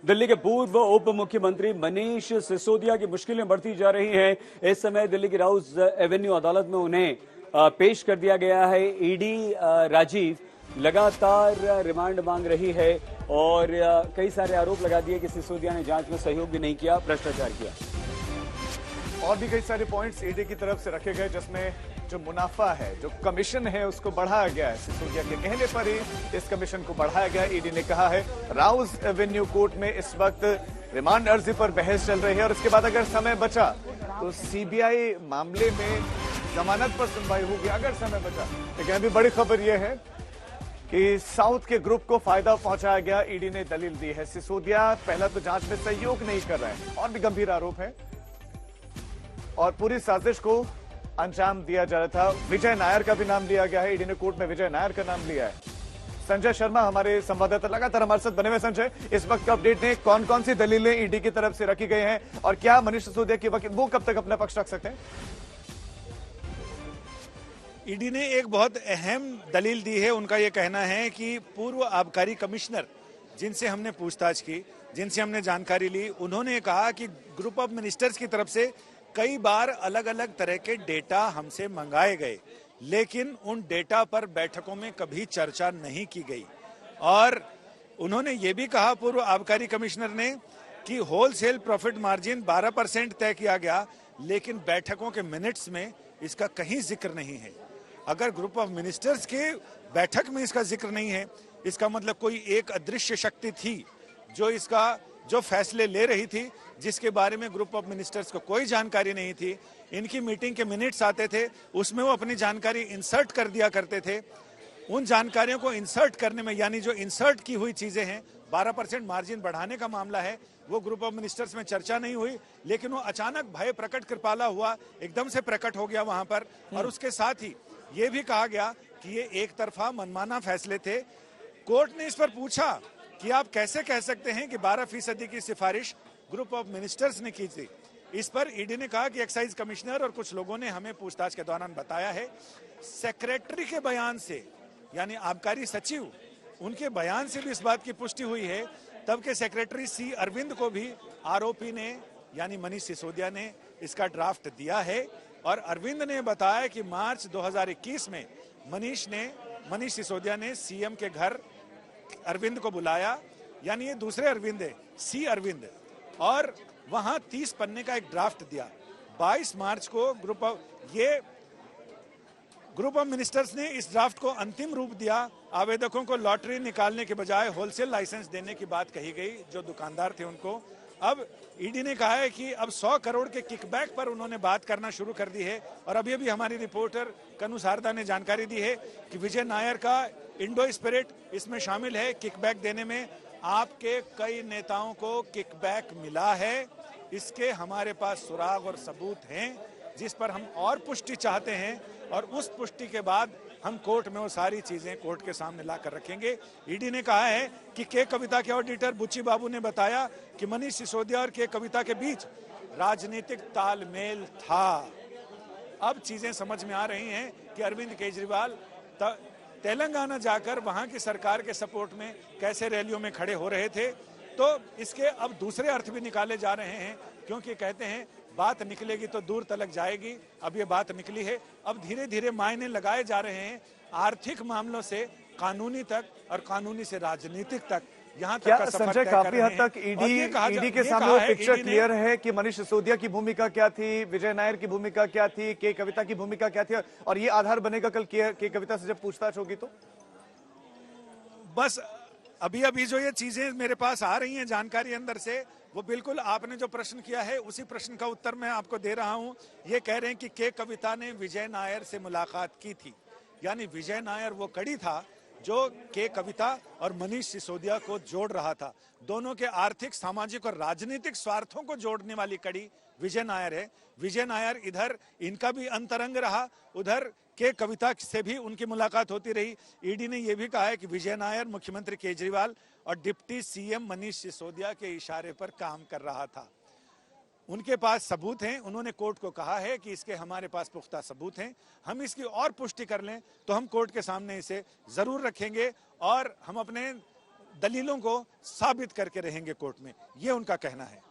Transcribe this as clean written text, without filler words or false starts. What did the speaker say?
दिल्ली के पूर्व उप मुख्यमंत्री मनीष सिसोदिया की मुश्किलें बढ़ती जा रही हैं। इस समय दिल्ली की राउज एवेन्यू अदालत में उन्हें पेश कर दिया गया है। ईडी राजीव लगातार रिमांड मांग रही है और कई सारे आरोप लगा दिए कि सिसोदिया ने जांच में सहयोग भी नहीं किया, भ्रष्टाचार किया। और भी कई सारे पॉइंट्स ईडी की तरफ से रखे गए, जिसमें जो मुनाफा है, जो कमीशन है, उसको बढ़ाया गया है। सिसोदिया के कहने पर ही इस कमीशन को बढ़ाया गया। ईडी ने कहा है राउज एवेन्यू कोर्ट में इस वक्त रिमांड अर्जी पर बहस चल रही है और इसके बाद अगर समय बचा तो सीबीआई मामले में जमानत पर सुनवाई होगी, अगर समय बचा। लेकिन अभी बड़ी खबर यह है कि साउथ के ग्रुप को फायदा पहुंचाया गया। ईडी ने दलील दी है सिसोदिया पहला तो जांच में सहयोग नहीं कर रहे हैं और भी गंभीर आरोप है और पूरी साजिश को अंजाम दिया जा रहा था। विजय नायर का भी नाम लिया गया है। ईडी ने कोर्ट में विजय नायर का नाम लिया है। संजय शर्मा हमारे संवाददाता लगातार हमारे साथ बने हुए। संजय, इस वक्त का अपडेट ने कौन कौन सी दलीलें ईडी की तरफ से रखी गई हैं और क्या मनीष सिसोदिया के वकील वो कब तक अपना पक्ष रख सकते हैं? ईडी ने एक बहुत अहम दलील दी है। उनका यह कहना है कि पूर्व आबकारी कमिश्नर जिनसे हमने पूछताछ की, जिनसे हमने जानकारी ली, उन्होंने कहा कि ग्रुप ऑफ मिनिस्टर्स की तरफ से कई बार अलग अलग तरह के डेटा हमसे मंगाए गए, लेकिन उन डेटा पर बैठकों में कभी चर्चा नहीं की गई। और उन्होंने ये भी कहा, पूर्व आबकारी कमिश्नर ने, कि होलसेल प्रॉफिट मार्जिन 12% तय किया गया, लेकिन बैठकों के मिनट्स में इसका कहीं जिक्र नहीं है। अगर ग्रुप ऑफ मिनिस्टर्स के बैठक में इसका जिक्र नहीं है, इसका मतलब कोई एक अदृश्य शक्ति थी जो फैसले ले रही थी, जिसके बारे में ग्रुप ऑफ मिनिस्टर्स को कोई जानकारी नहीं थी। इनकी मीटिंग के मिनट्स आते थे, उसमें वो अपनी जानकारी इंसर्ट कर दिया करते थे। उन जानकारियों को इंसर्ट करने में, यानी जो इंसर्ट की हुई चीजें हैं, 12% मार्जिन बढ़ाने का मामला है, वो ग्रुप ऑफ मिनिस्टर्स में चर्चा नहीं हुई, लेकिन वो अचानक भय प्रकट कृपाला हुआ, एकदम से प्रकट हो गया वहां पर। और उसके साथ ही ये भी कहा गया कि ये एक तरफा मनमाना फैसले थे। कोर्ट ने इस पर पूछा कि आप कैसे कह सकते हैं कि 12% की सिफारिश ग्रुप ऑफ मिनिस्टर्स ने की थी। इस पर ईडी ने कहा कि एक्साइज कमिश्नर और कुछ लोगों ने हमें पूछताछ के दौरान बताया है, सेक्रेटरी के बयान से, यानी आबकारी सचिव, उनके बयान से भी इस बात की पुष्टि हुई है। तब के सेक्रेटरी सी अरविंद को भी आरोपी ने, यानी मनीष सिसोदिया ने, इसका ड्राफ्ट दिया है। और अरविंद ने बताया कि मार्च 2021 में मनीष सिसोदिया ने सीएम के घर अरविंद को बुलाया, यानी ये दूसरे अरविंद है, सी अरविंद, और वहां 30 पन्ने का एक ड्राफ्ट दिया। 22 मार्च को ग्रुप ऑफ मिनिस्टर्स ने इस ड्राफ्ट को अंतिम रूप दिया। आवेदकों को लॉटरी निकालने के बजाय होलसेल लाइसेंस देने की बात कही गई, जो दुकानदार थे उनको। अब ईडी ने कहा है कि अब 100 करोड़ के किकबैक पर उन्होंने बात करना शुरू कर दी है। और अभी अभी हमारी रिपोर्टर कनु शारदा ने जानकारी दी है कि विजय नायर का इंडो स्पिरिट इसमें शामिल है। किकबैक देने में आपके कई नेताओं को किकबैक मिला है, इसके हमारे पास सुराग और सबूत हैं, जिस पर हम और पुष्टि चाहते हैं। और उस पुष्टि के बाद हम कोर्ट में वो सारी चीजें कोर्ट के सामने लाकर रखेंगे। ईडी ने कहा है कि के कविता के ऑडिटर बुच्ची बाबू ने बताया कि मनीष सिसोदिया और के कविता के बीच राजनीतिक तालमेल था। अब चीजें समझ में आ रही हैं कि अरविंद केजरीवाल तेलंगाना जाकर वहां की सरकार के सपोर्ट में कैसे रैलियों में खड़े हो रहे थे। तो इसके अब दूसरे अर्थ भी निकाले जा रहे हैं, क्योंकि कहते हैं बात निकलेगी तो दूर तलक जाएगी। अब ये बात निकली है, अब धीरे धीरे मायने लगाए जा रहे हैं, आर्थिक मामलों से कानूनी तक और कानूनी से राजनीतिक तक। यहाँ तक का सफर संजय, काफी हद तक ईडी के सामने वो पिक्चर क्लियर है कि मनीष सिसोदिया की भूमिका क्या थी, विजय नायर की भूमिका क्या थी, के कविता की भूमिका क्या थी, और ये आधार बनेगा कल के कविता से जब पूछताछ होगी तो। बस अभी अभी जो ये चीजें मेरे पास आ रही हैं जानकारी अंदर से, वो बिल्कुल आपने जो प्रश्न किया है उसी प्रश्न का उत्तर मैं आपको दे रहा हूं। ये कह रहे हैं कि के कविता ने विजय नायर से मुलाकात की थी, यानी विजय नायर वो कड़ी था जो के कविता और मनीष सिसोदिया को जोड़ रहा था। दोनों के आर्थिक, सामाजिक और राजनीतिक स्वार्थों को जोड़ने वाली कड़ी विजय नायर है। विजय नायर इधर इनका भी अंतरंग रहा, उधर के कविता से भी उनकी मुलाकात होती रही। ईडी ने यह भी कहा है कि विजय नायर मुख्यमंत्री केजरीवाल और डिप्टी सीएम मनीष सिसोदिया के इशारे पर काम कर रहा था। उनके पास सबूत हैं। उन्होंने कोर्ट को कहा है कि इसके हमारे पास पुख्ता सबूत हैं, हम इसकी और पुष्टि कर लें तो हम कोर्ट के सामने इसे जरूर रखेंगे और हम अपने दलीलों को साबित करके रहेंगे कोर्ट में, ये उनका कहना है।